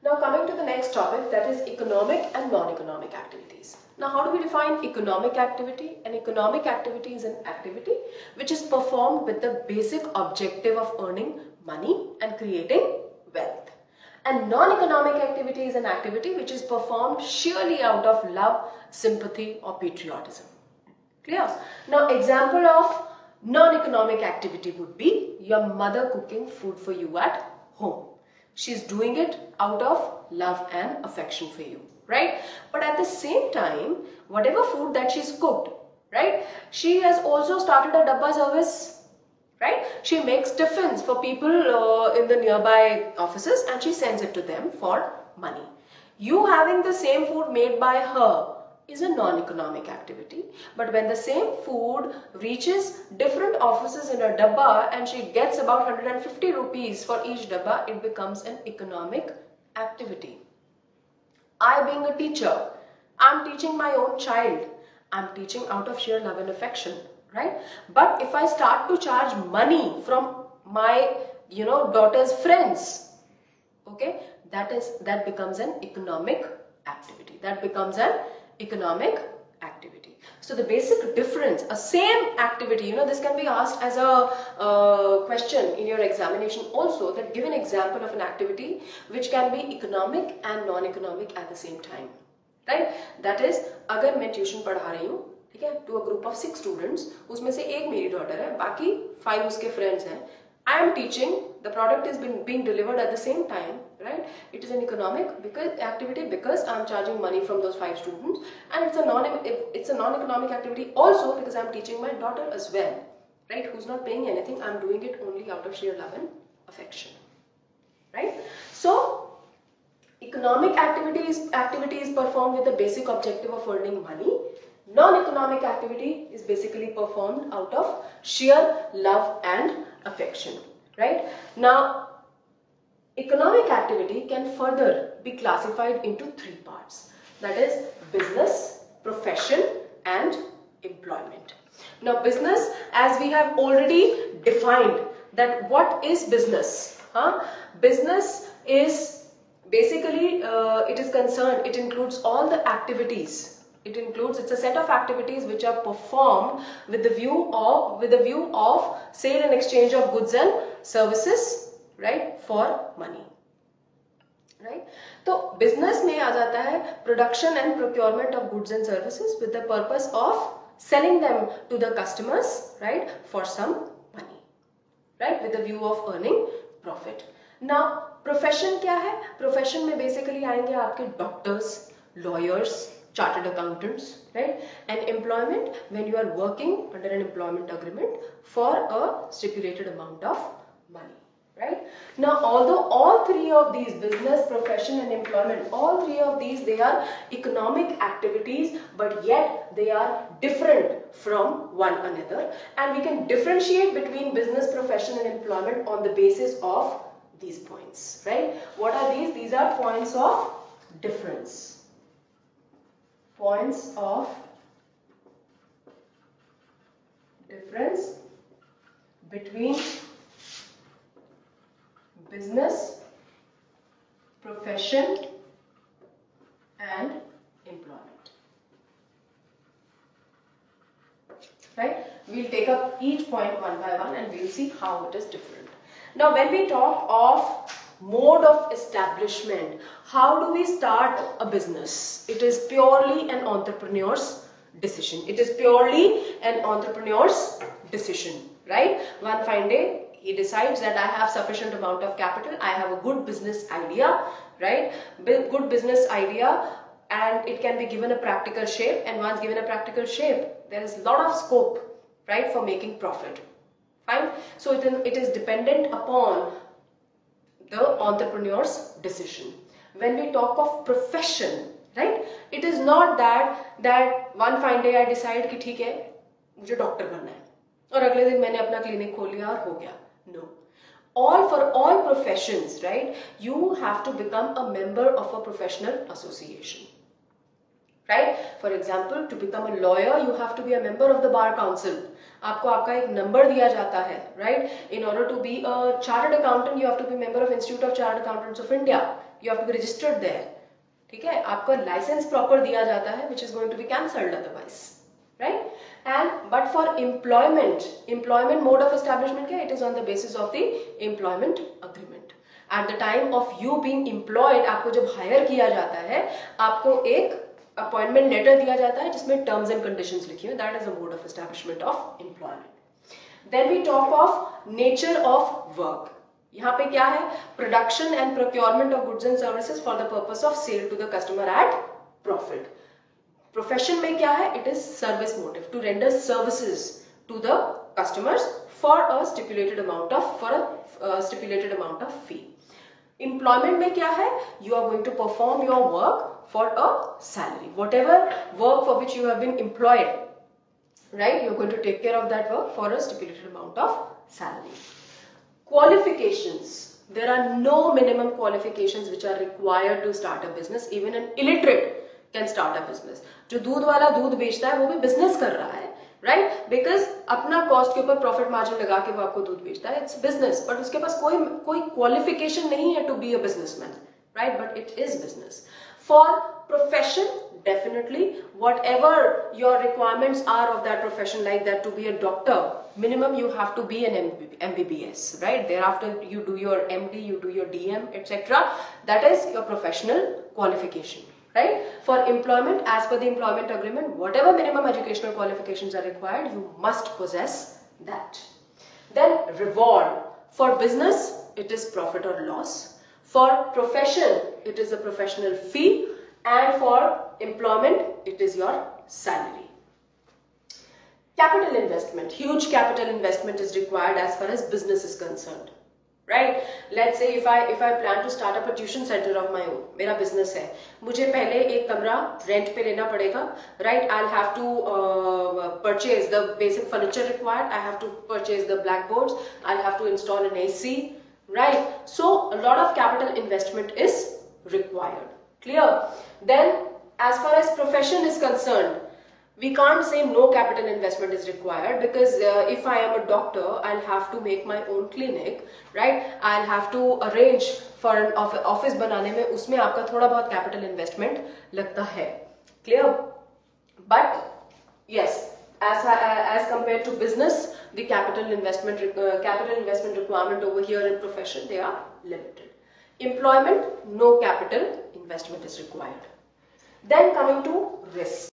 Now coming to the next topic, that is economic and non-economic activities. Now how do we define economic activity? An economic activity is an activity which is performed with the basic objective of earning money and creating wealth. And non-economic activity is an activity which is performed sheerly out of love, sympathy or patriotism. Clear? Now example of non-economic activity would be your mother cooking food for you at home. She's doing it out of love and affection for you, right? But at the same time, whatever food that she's cooked, right? She has also started a dabba service, right? She makes tiffins for people in the nearby offices and she sends it to them for money. You having the same food made by her is a non-economic activity, but when the same food reaches different offices in a dabba and she gets about 150 rupees for each dabba, it becomes an economic activity. I being a teacher, I'm teaching my own child, I'm teaching out of sheer love and affection, right? But if I start to charge money from my daughter's friends, okay, that becomes an economic activity. That becomes an economic activity. So the basic difference, a same activity, this can be asked as a question in your examination also, that give an example of an activity which can be economic and non-economic at the same time, right? That is, अगर मैं tuition पढ़ा रही हूँ, ठीक है, to a group of 6 students, उसमें से एक मेरी daughter है, बाकी 5 उसके friends हैं. I am teaching, the product is being delivered at the same time, right? It is an economic activity because I am charging money from those 5 students, and it's a non-economic activity also because I am teaching my daughter as well, right? Who's not paying anything, I am doing it only out of sheer love and affection, right? So economic activity is performed with the basic objective of earning money. Non-economic activity is basically performed out of sheer love and affection, right? Now, economic activity can further be classified into 3 parts. That is business, profession and employment. Now, business, as we have already defined that what is business? Business is basically, it includes all the activities. It's a set of activities which are performed with the view of sale and exchange of goods and services, right, for money, right? So business में आ जाता है production and procurement of goods and services with the purpose of selling them to the customers, right, for some money, right, with the view of earning profit. Now profession क्या है? Profession में basically आएंगे आपके doctors, lawyers, chartered accountants, right? And employment, when you are working under an employment agreement for a stipulated amount of money, right? Now, although all 3 of these, business, profession and employment, all 3 of these, they are economic activities, but yet they are different from one another, and we can differentiate between business, profession and employment on the basis of these points, right? What are these? These are points of difference. Points of difference between business, profession and employment, right? We'll take up each point one by one and we'll see how it is different. Now when we talk of mode of establishment, how do we start a business? It is purely an entrepreneur's decision. It is purely an entrepreneur's decision, right? One fine day, he decides that I have sufficient amount of capital, I have a good business idea, right? Good business idea, and it can be given a practical shape, and once given a practical shape, there is a lot of scope, right, for making profit. Fine. So it is dependent upon the entrepreneur's decision. When we talk of profession, right, it is not that one fine day I decide कि ठीक है मुझे doctor बनना है और अगले दिन मैंने अपना क्लिनिक खोल लिया और हो गया. No. For all professions, right, you have to become a member of a professional association. right? For example, to become a lawyer, you have to be a member of the bar council. आपको आपका एक number दिया जाता है, right? In order to be a chartered accountant, you have to be member of Institute of Chartered Accountants of India. You have to be registered there. ठीक है? आपका licence proper दिया जाता है, which is going to be cancelled otherwise, right? And but for employment mode of establishment क्या? It is on the basis of the employment agreement. At the time of you being employed, आपको जब hire किया जाता है, आपको एक appointment letter दिया जाता है जिसमें टर्म्स एंड कंडीशंस लिखी हुई, that is the mode of establishment of employment. Then we talk of nature of work. यहाँ पे क्या है? Production and procurement of goods and services for the purpose of sale to the customer at profit. Profession में क्या है? It is service motive, to render services to the customers for a stipulated amount of fee. Employment में क्या है? You are going to perform your work for a salary. Whatever work for which you have been employed, right? You are going to take care of that work for a stipulated amount of salary. Qualifications. There are no minimum qualifications which are required to start a business. Even an illiterate can start a business. जो दूध वाला दूध बेचता है वो भी business कर रहा है, राइट? बिकॉज अपना कॉस्ट के ऊपर प्रॉफिट मार्जिन लगा के वो आपको दूध बेचता है, इट्स बिजनेस, बट उसके पास कोई क्वालिफिकेशन नहीं है to be a businessman, right? But it is business. For profession, definitely whatever your requirements are of that profession, like that to be a doctor, minimum you have to be an MBBS, right? Thereafter you do your MD, you do your DM, etc. That is your professional qualification. Right? For employment, as per the employment agreement, whatever minimum educational qualifications are required, you must possess that. Then reward. For business, it is profit or loss. For profession, it is a professional fee. And for employment, it is your salary. Capital investment. Huge capital investment is required as far as business is concerned. Right? Let's say if I plan to start up a tuition center of my own, मेरा business है, मुझे पहले एक कमरा rent पे लेना पड़ेगा, right? I'll have to purchase the basic furniture required. I have to purchase the blackboards. I'll have to install an AC, right? So a lot of capital investment is required. Clear? Then, as far as profession is concerned, we can't say no capital investment is required, because if I am a doctor, I'll have to make my own clinic, right? I'll have to arrange for an office बनाने में उसमें आपका थोड़ा बहुत capital investment लगता है, clear? But yes, as compared to business, the capital investment requirement over here in profession, they are limited. Employment, no capital investment is required. Then coming to risk.